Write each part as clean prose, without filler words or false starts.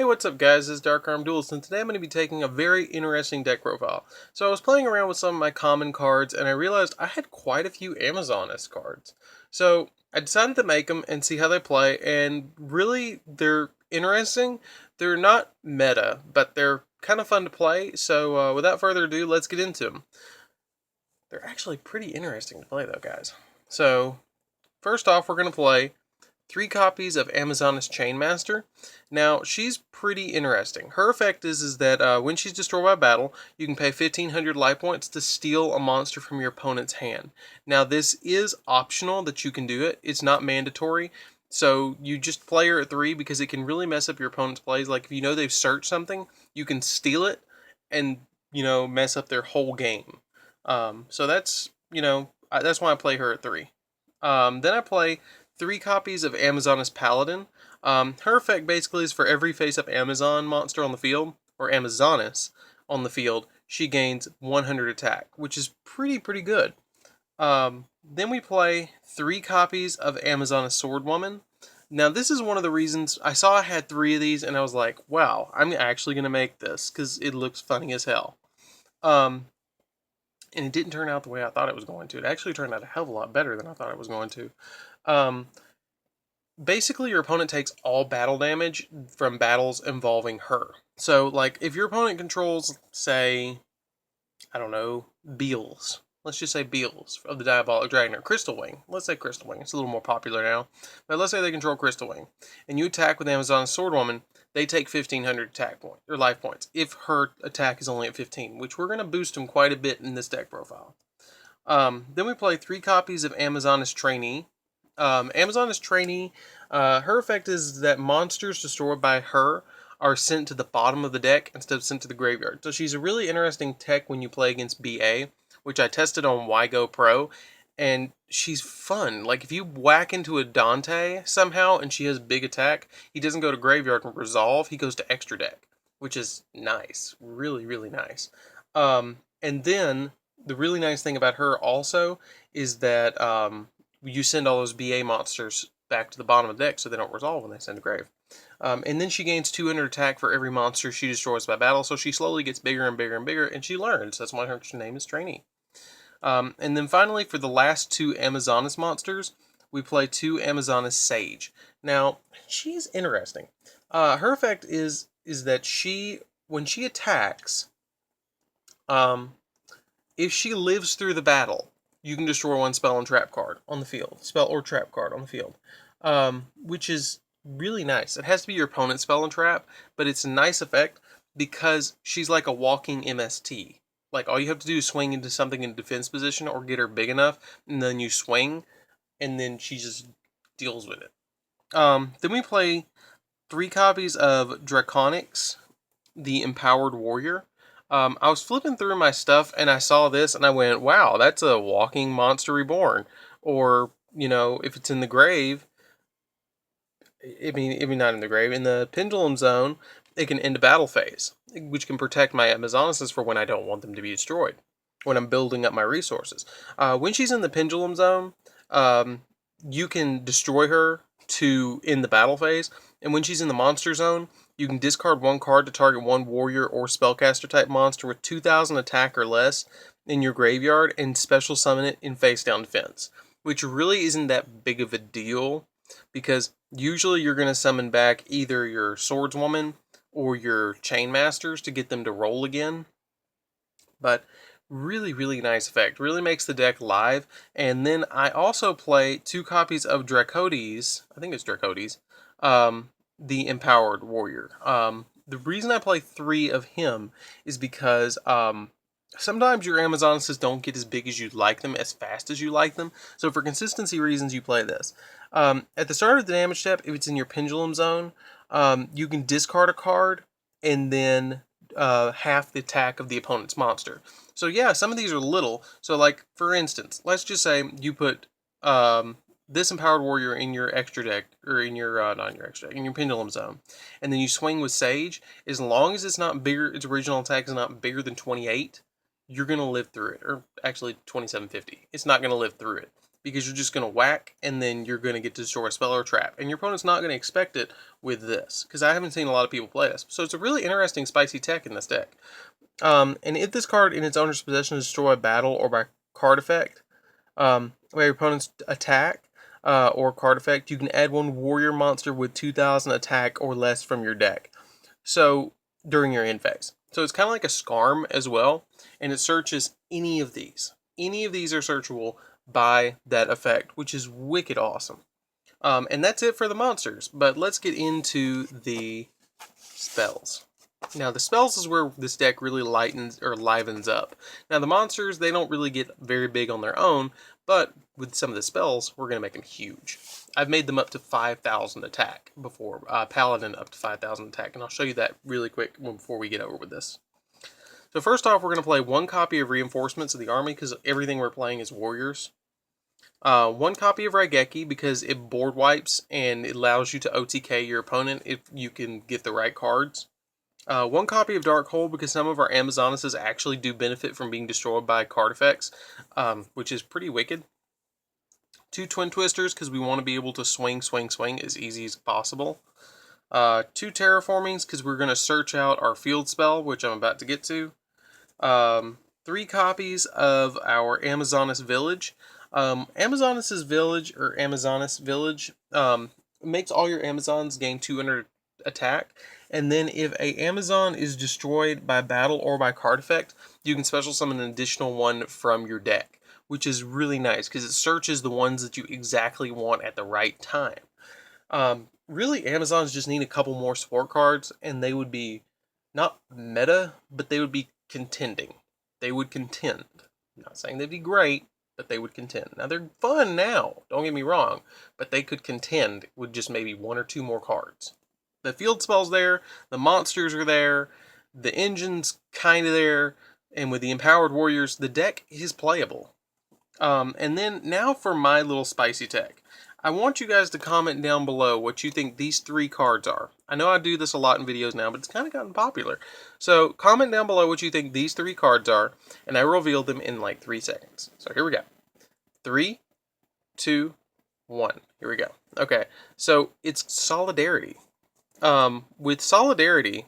Hey, what's up guys, this is DarkArmedAlliance, and today I'm going to be taking a very interesting deck profile. So I was playing around with some of my common cards, and I realized I had quite a few Amazoness cards. So I decided to make them and see how they play, and really, they're interesting. They're not meta, but they're kind of fun to play, so without further ado, let's get into them. They're actually pretty interesting to play though, guys. So, first off, we're going to play 3 copies of Amazoness Chainmaster. Now, she's pretty interesting. Her effect is that when she's destroyed by battle, you can pay 1,500 life points to steal a monster from your opponent's hand. Now, this is optional that you can do it. It's not mandatory. So, you just play her at 3 because it can really mess up your opponent's plays. Like, if you know they've searched something, you can steal it and, mess up their whole game. So that's, that's why I play her at 3. Then I play 3 copies of Amazoness Paladin. Her effect basically is for every face-up Amazon monster on the field, or Amazoness on the field, she gains 100 attack, which is pretty good. Then we play 3 copies of Amazoness Swordwoman. Now this is one of the reasons I saw I had 3 of these and I was like, wow, I'm actually going to make this because it looks funny as hell. And it didn't turn out the way I thought it was going to. It actually turned out a hell of a lot better than I thought it was going to. Basically, your opponent takes all battle damage from battles involving her. So, like, if your opponent controls, say, I don't know, Beals. Let's just say Beals of the Diabolic Dragon, or Crystal Wing. Let's say Crystal Wing. It's a little more popular now. But let's say they control Crystal Wing. And you attack with Amazon's Swordwoman, they take 1,500 attack points, or life points, if her attack is only at 15, which we're going to boost them quite a bit in this deck profile. Then we play 3 copies of Amazoness Trainee. Amazoness Trainee, her effect is that monsters destroyed by her are sent to the bottom of the deck instead of sent to the graveyard. So she's a really interesting tech when you play against BA, which I tested on Yugioh Pro, and she's fun. Like, if you whack into a Dante somehow and she has big attack, he doesn't go to graveyard and resolve, he goes to extra deck, which is nice. Really nice. And then, the really nice thing about her also is that you send all those BA monsters back to the bottom of the deck so they don't resolve when they send to grave. And then she gains 200 attack for every monster she destroys by battle, so she slowly gets bigger and bigger and bigger, and she learns. That's why her name is Trainee. And then finally, for the last 2 Amazoness monsters, we play 2 Amazoness Sage. Now, she's interesting. Her effect is that when she attacks, if she lives through the battle, you can destroy 1 spell and trap card on the field. Spell or trap card on the field. Which is really nice. It has to be your opponent's spell and trap, but it's a nice effect because she's like a walking MST. Like, all you have to do is swing into something in defense position or get her big enough, and then you swing, and then she just deals with it. Then we play 3 copies of Draconics, the Empowered Warrior. I was flipping through my stuff and I saw this and I went, wow, that's a walking monster reborn. Or, if it's in the grave, I mean not in the grave, in the pendulum zone, it can end a battle phase, which can protect my Amazonesses for when I don't want them to be destroyed, when I'm building up my resources. When she's in the pendulum zone, you can destroy her to end the battle phase, and when she's in the monster zone, you can discard 1 card to target 1 warrior or spellcaster type monster with 2,000 attack or less in your graveyard and special summon it in face down defense, which really isn't that big of a deal because usually you're going to summon back either your Swordswoman or your Chainmasters to get them to roll again. But really nice effect. Really makes the deck live. And then I also play 2 copies of Dracodes. I think it's Dracodes. The Empowered Warrior. The reason I play 3 of him is because sometimes your Amazonesses don't get as big as you'd like them, as fast as you like them. So for consistency reasons, you play this. At the start of the damage step, if it's in your pendulum zone, you can discard a card and then half the attack of the opponent's monster. So yeah, some of these are little. So like, for instance, let's just say you put this Empowered Warrior in your extra deck, or in your, not in your extra deck, in your pendulum zone. And then you swing with Sage. As long as it's not bigger, its original attack is not bigger than 28, you're going to live through it. Or actually, 2750. It's not going to live through it. because you're just going to whack and then you're going to get to destroy a spell or a trap. And your opponent's not going to expect it with this, because I haven't seen a lot of people play this. So it's a really interesting spicy tech in this deck. And if this card in its owner's possession is destroyed by battle or by card effect, by your opponent's attack or card effect, you can add one warrior monster with 2,000 attack or less from your deck. So during your end phase. So it's kind of like a Scarm as well, and it searches any of these. Any of these are searchable by that effect, which is wicked awesome. And that's it for the monsters, but let's get into the spells. Now the spells is where this deck really livens up. Now the monsters, they don't really get very big on their own, but with some of the spells, we're going to make them huge. I've made them up to 5,000 attack before, Paladin up to 5,000 attack, and I'll show you that really quick before we get over with this. So first off, we're going to play one copy of Reinforcements of the Army, because everything we're playing is Warriors. One copy of Raigeki, because it board wipes, and it allows you to OTK your opponent if you can get the right cards. One copy of Darkhold, because some of our Amazonuses actually do benefit from being destroyed by card effects, which is pretty wicked. 2 Twin Twisters, because we want to be able to swing as easy as possible. 2 Terraformings, because we're going to search out our field spell, which I'm about to get to. 3 copies of our Amazoness Village. Amazoness's Village, or Amazoness Village, makes all your Amazons gain 200 attack. And then if a Amazon is destroyed by battle or by card effect, you can special summon an additional one from your deck, which is really nice because it searches the ones that you exactly want at the right time. Really, Amazons just need a couple more support cards, and they would be not meta, but they would be contending. They would contend. I'm not saying they'd be great, but they would contend. Now, they're fun now, don't get me wrong, but they could contend with just maybe 1 or 2 more cards. The field spell's there, the monsters are there, the engine's kind of there, and with the empowered warriors, the deck is playable. And then now for my little spicy tech. I want you guys to comment down below what you think these 3 cards are. I know I do this a lot in videos now, but it's kind of gotten popular. So comment down below what you think these 3 cards are, and I reveal them in like 3 seconds. So here we go. 3, 2, 1. Here we go. Okay, so it's Solidarity. With Solidarity,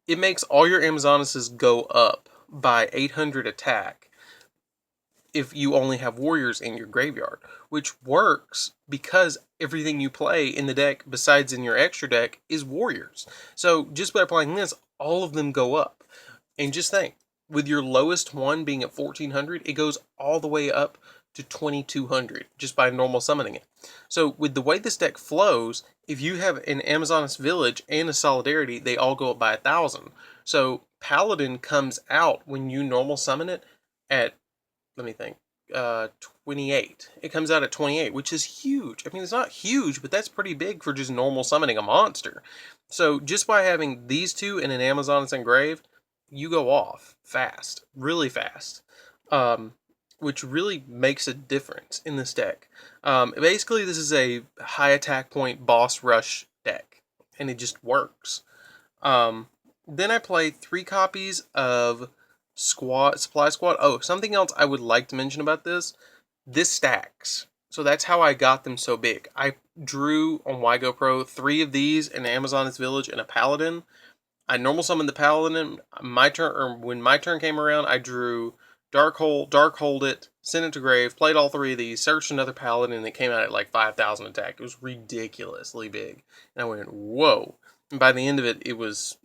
it makes all your Amazonuses go up by 800 attack if you only have warriors in your graveyard, which works because everything you play in the deck besides in your extra deck is warriors. So just by playing this, all of them go up. And just think, with your lowest one being at 1400, it goes all the way up to 2200 just by normal summoning it. So with the way this deck flows, if you have an Amazoness Village and a Solidarity, they all go up by 1,000. So Paladin comes out when you normal summon it at, let me think, 28. It comes out at 28, which is huge. I mean, it's not huge, but that's pretty big for just normal summoning a monster. So just by having these 2 in an Amazoness Engraved, you go off fast, really fast. Which really makes a difference in this deck. Basically, this is a high attack point boss rush deck, and it just works. Then I play 3 copies of Supply Squad. Oh, something else I would like to mention about this. This stacks. So that's how I got them so big. I drew on Yugioh Pro 3 of these, an Amazoness Village, and a Paladin. I normal summoned the Paladin. When my turn came around, I drew Darkhold it, sent it to grave, played all 3 of these, searched another Paladin, and it came out at like 5,000 attack. It was ridiculously big. And I went, whoa. And by the end of it, it was,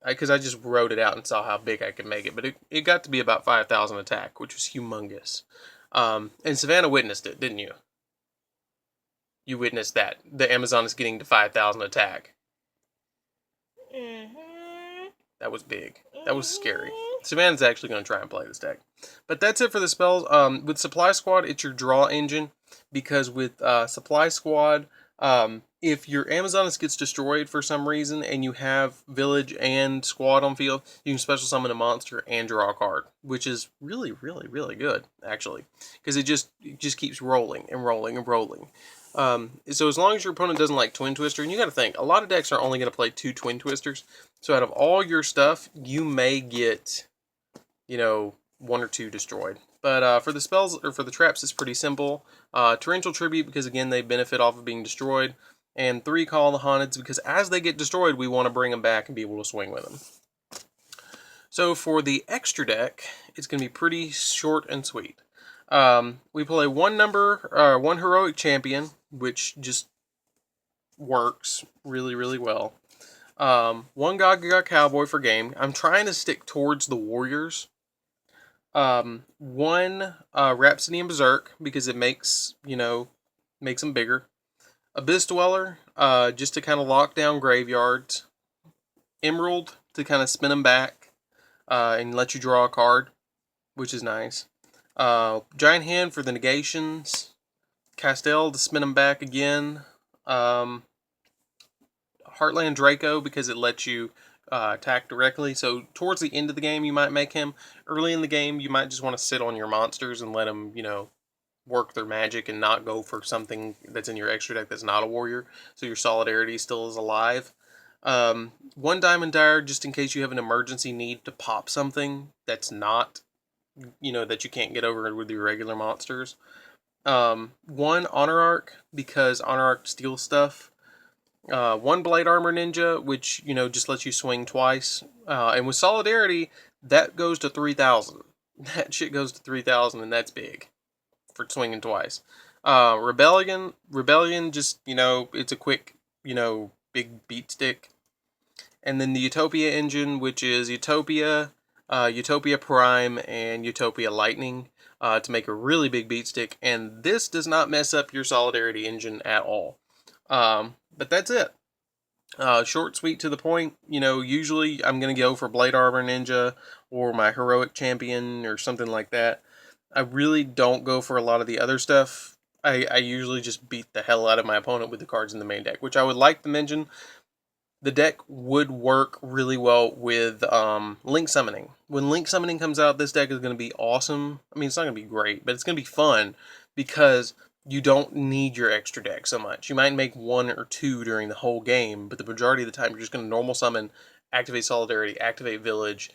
because I just wrote it out and saw how big I could make it, but it got to be about 5,000 attack, which was humongous. And Savannah witnessed it, didn't you? You witnessed that. The Amazon is getting to 5,000 attack. That was big. That was scary. Savannah's actually going to try and play this deck. But that's it for the spells. With Supply Squad, it's your draw engine. Because with Supply Squad, if your Amazoness gets destroyed for some reason and you have Village and Squad on field, you can special summon a monster and draw a card. Which is really, really, really good, actually. Because it just keeps rolling and rolling and rolling. So as long as your opponent doesn't like Twin Twister, and you got to think, a lot of decks are only going to play 2 Twin Twisters. So out of all your stuff, you may get, 1 or 2 destroyed. But for the spells, or for the traps, it's pretty simple. Torrential Tribute, because again, they benefit off of being destroyed. And 3 Call the Haunteds, because as they get destroyed, we want to bring them back and be able to swing with them. So for the extra deck, it's going to be pretty short and sweet. We play one heroic champion, which just works really, really well. One Gaga Cowboy for game. I'm trying to stick towards the warriors. One Rhapsody and Berserk, because it makes them bigger. Abyss Dweller, just to kind of lock down graveyards. Emerald, to kind of spin them back and let you draw a card, which is nice. Giant Hand for the negations. Castell to spin them back again. Heartland Draco, because it lets you attack directly. So towards the end of the game, you might make him. Early in the game, you might just want to sit on your monsters and let them, work their magic and not go for something that's in your extra deck that's not a warrior. So your Solidarity still is alive. One Diamond Dire, just in case you have an emergency need to pop something that's not, that you can't get over with your regular monsters. One Honor Arc, because Honor Arc steals stuff. One Blade Armor Ninja, which, just lets you swing twice. And with Solidarity, that goes to 3,000. That shit goes to 3,000, and that's big for swinging twice. Rebellion, just, it's a quick, big beat stick. And then the Utopia engine, which is Utopia, Utopia Prime, and Utopia Lightning, to make a really big beat stick. And this does not mess up your Solidarity engine at all. But that's it. Short, sweet, to the point. Usually I'm going to go for Blade Armor Ninja or my Heroic Champion or something like that. I really don't go for a lot of the other stuff. I usually just beat the hell out of my opponent with the cards in the main deck, which I would like to mention. The deck would work really well with Link Summoning. When Link Summoning comes out, this deck is going to be awesome. I mean, it's not going to be great, but it's going to be fun because you don't need your extra deck so much. You might make 1 or 2 during the whole game, but the majority of the time you're just going to normal summon, activate Solidarity, activate Village,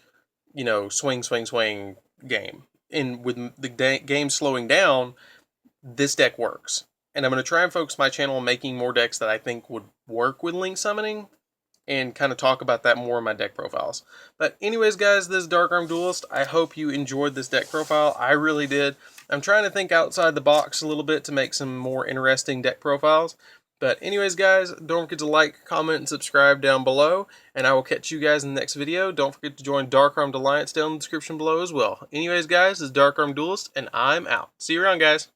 swing, game. And with the game slowing down, this deck works. And I'm going to try and focus my channel on making more decks that I think would work with Link Summoning, and kind of talk about that more in my deck profiles. But anyways, guys, this is Dark Armed Duelist. I hope you enjoyed this deck profile. I really did. I'm trying to think outside the box a little bit to make some more interesting deck profiles. But anyways, guys, don't forget to like, comment, and subscribe down below. And I will catch you guys in the next video. Don't forget to join DarkArmedAlliance down in the description below as well. Anyways, guys, this is Dark Armed Duelist, and I'm out. See you around, guys.